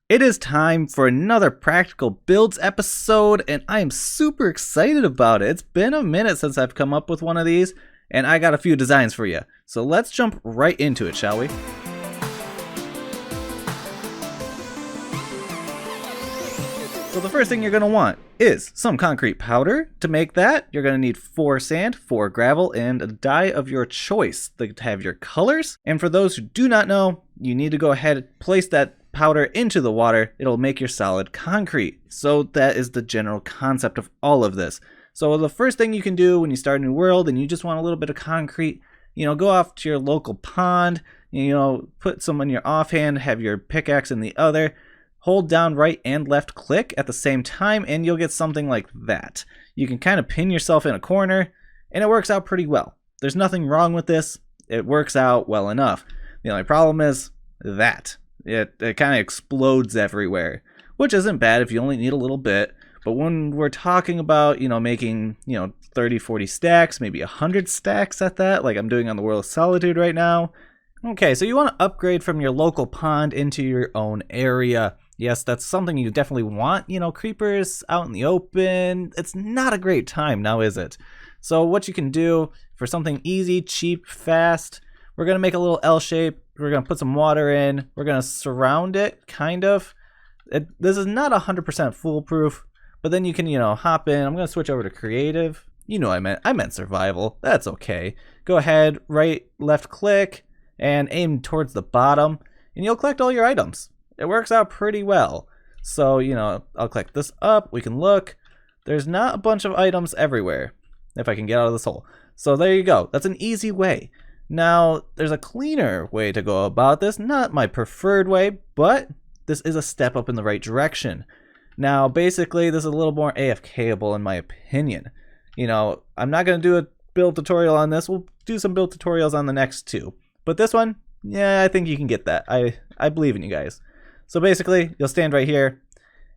It is time for another practical builds episode, and I am super excited about it. It's been a minute since I've come up with one of these, and I got a few designs for you. So let's jump right into it, shall we? So the first thing you're going to want is some concrete powder. To make that, you're going to need 4 sand, 4 gravel, and a dye of your choice to have your colors. And for those who do not know, you need to go ahead and place that powder into the water. It'll make your solid concrete. So that is the general concept of all of this. So the first thing you can do when you start a new world and you just want a little bit of concrete, go off to your local pond, put some in your offhand, have your pickaxe in the other, hold down right and left click at the same time, and you'll get something like that. You can kind of pin yourself in a corner, and it works out pretty well. There's nothing wrong with this. It works out well enough. The only problem is that it kind of explodes everywhere, which isn't bad if you only need a little bit. But when we're talking about, making, 30, 40 stacks, maybe 100 stacks at that, like I'm doing on the World of Solitude right now. Okay, so you want to upgrade from your local pond into your own area. Yes, that's something you definitely want. Creepers out in the open, it's not a great time now, is it? So what you can do for something easy, cheap, fast, we're going to make a little L shape. We're going to put some water in. We're going to surround it, kind of. This is not 100% foolproof, but then you can, hop in. I'm going to switch over to creative. I meant survival. That's okay. Go ahead, right, left click, and aim towards the bottom, and you'll collect all your items. It works out pretty well. So, I'll click this up. We can look. There's not a bunch of items everywhere, if I can get out of this hole. So there you go. That's an easy way. Now, there's a cleaner way to go about this. Not my preferred way, but this is a step up in the right direction. Now, basically, this is a little more AFK-able in my opinion. I'm not going to do a build tutorial on this. We'll do some build tutorials on the next two. But this one, yeah, I think you can get that. I believe in you guys. So basically, you'll stand right here,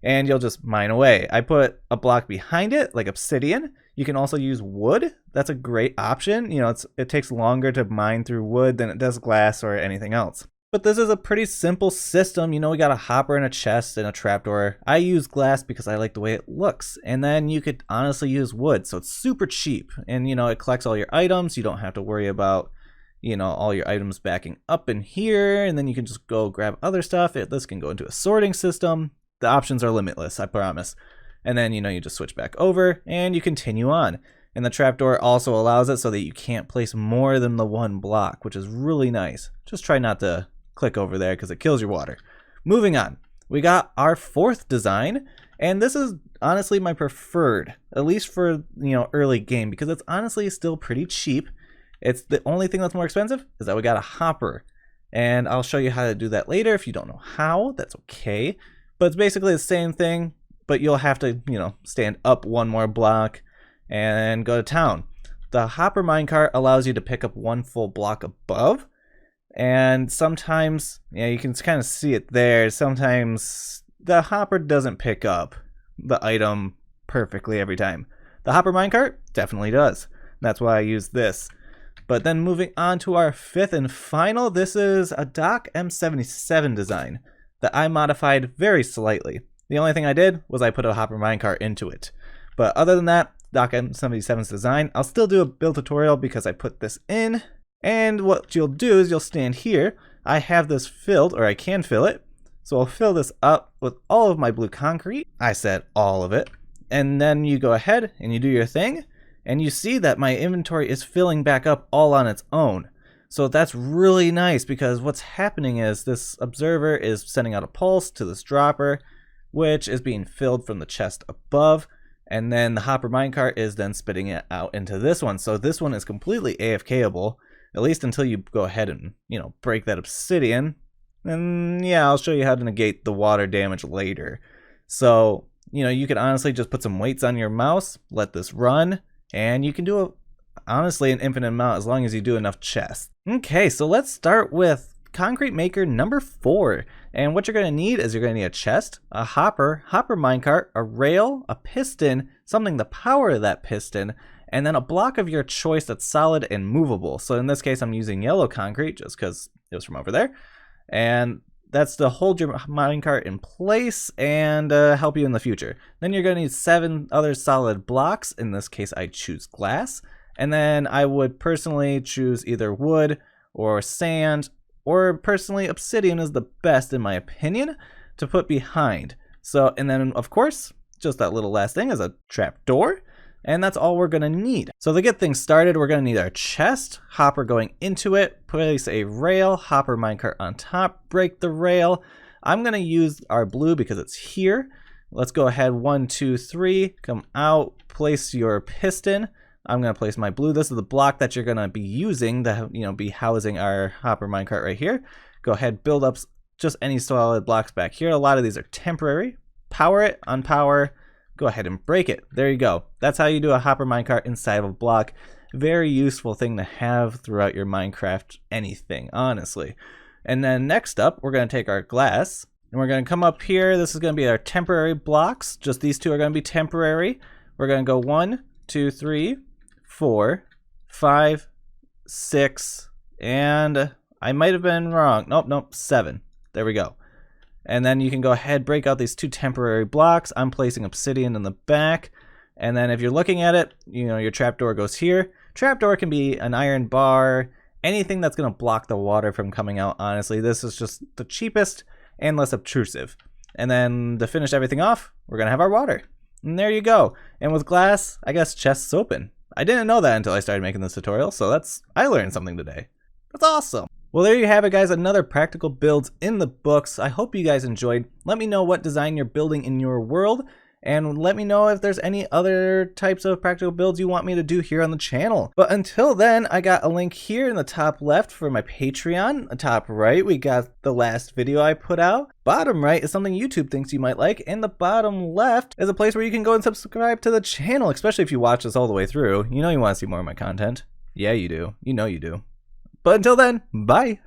and you'll just mine away. I put a block behind it, like obsidian. You can also use wood. That's a great option. It takes longer to mine through wood than it does glass or anything else. But this is a pretty simple system. We got a hopper and a chest and a trapdoor. I use glass because I like the way it looks. And then you could honestly use wood. So it's super cheap. And, it collects all your items. You don't have to worry about, all your items backing up in here. And then you can just go grab other stuff. This can go into a sorting system. The options are limitless, I promise. And then, you just switch back over and you continue on. And the trapdoor also allows it so that you can't place more than the one block, which is really nice. Just try not to click over there because it kills your water. Moving on, we got our 4th design. And this is honestly my preferred, at least for, early game, because it's honestly still pretty cheap. It's the only thing that's more expensive is that we got a hopper. And I'll show you how to do that later. If you don't know how, that's okay. But it's basically the same thing, but you'll have to, stand up one more block and go to town. The hopper minecart allows you to pick up one full block above. And sometimes, you can kind of see it there. Sometimes the hopper doesn't pick up the item perfectly every time. The hopper minecart definitely does. That's why I use this. But then moving on to our 5th and final, this is a Dock M77 design that I modified very slightly. The only thing I did was I put a hopper minecart into it. But other than that, Dock M77's design, I'll still do a build tutorial because I put this in. And what you'll do is you'll stand here. I have this filled, or I can fill it. So I'll fill this up with all of my blue concrete. I said all of it. And then you go ahead and you do your thing. And you see that my inventory is filling back up all on its own. So that's really nice because what's happening is this observer is sending out a pulse to this dropper, which is being filled from the chest above. And then the hopper minecart is then spitting it out into this one. So this one is completely AFK-able, at least until you go ahead and, break that obsidian. And yeah, I'll show you how to negate the water damage later. So, you could honestly just put some weights on your mouse, let this run, and you can do honestly an infinite amount as long as you do enough chests. Okay, so let's start with concrete maker number 4. And what you're going to need is you're going to need a chest, a hopper minecart, a rail, a piston, something to power that piston, and then a block of your choice that's solid and movable. So in this case, I'm using yellow concrete just because it was from over there. And That's to hold your minecart in place and help you in the future. Then you're going to need 7 other solid blocks. In this case, I choose glass. And then I would personally choose either wood or sand, or personally obsidian is the best in my opinion to put behind. So, and then of course, just that little last thing is a trapdoor. And that's all we're gonna need. So to get things started, we're gonna need our chest, hopper going into it, place a rail, hopper minecart on top, break the rail. I'm gonna use our blue because it's here. Let's go ahead, 1, 2, 3, come out, place your piston. I'm gonna place my blue. This is the block that you're gonna be using to, be housing our hopper minecart right here. Go ahead, build up just any solid blocks back here. A lot of these are temporary. Power it, unpower. Go ahead and break it. There you go. That's how you do a hopper minecart inside of a block. Very useful thing to have throughout your Minecraft anything, honestly. And then next up, we're going to take our glass and we're going to come up here. This is going to be our temporary blocks. Just these two are going to be temporary. We're going to go 1, 2, 3, 4, 5, 6, and I might have been wrong. Nope, 7. There we go. And then you can go ahead, break out these 2 temporary blocks. I'm placing obsidian in the back. And then if you're looking at it, your trapdoor goes here. Trapdoor can be an iron bar, anything that's going to block the water from coming out, honestly. This is just the cheapest and less obtrusive. And then to finish everything off, we're going to have our water. And there you go. And with glass, I guess chests open. I didn't know that until I started making this tutorial, so I learned something today. That's awesome. Well, there you have it, guys. Another practical builds in the books. I hope you guys enjoyed. Let me know what design you're building in your world, and let me know if there's any other types of practical builds you want me to do here on the channel. But until then, I got a link here in the top left for my Patreon. The top right, we got the last video I put out. Bottom right is something YouTube thinks you might like, and the bottom left is a place where you can go and subscribe to the channel, especially if you watch this all the way through. You want to see more of my content. Yeah, you do. You do. But until then, bye.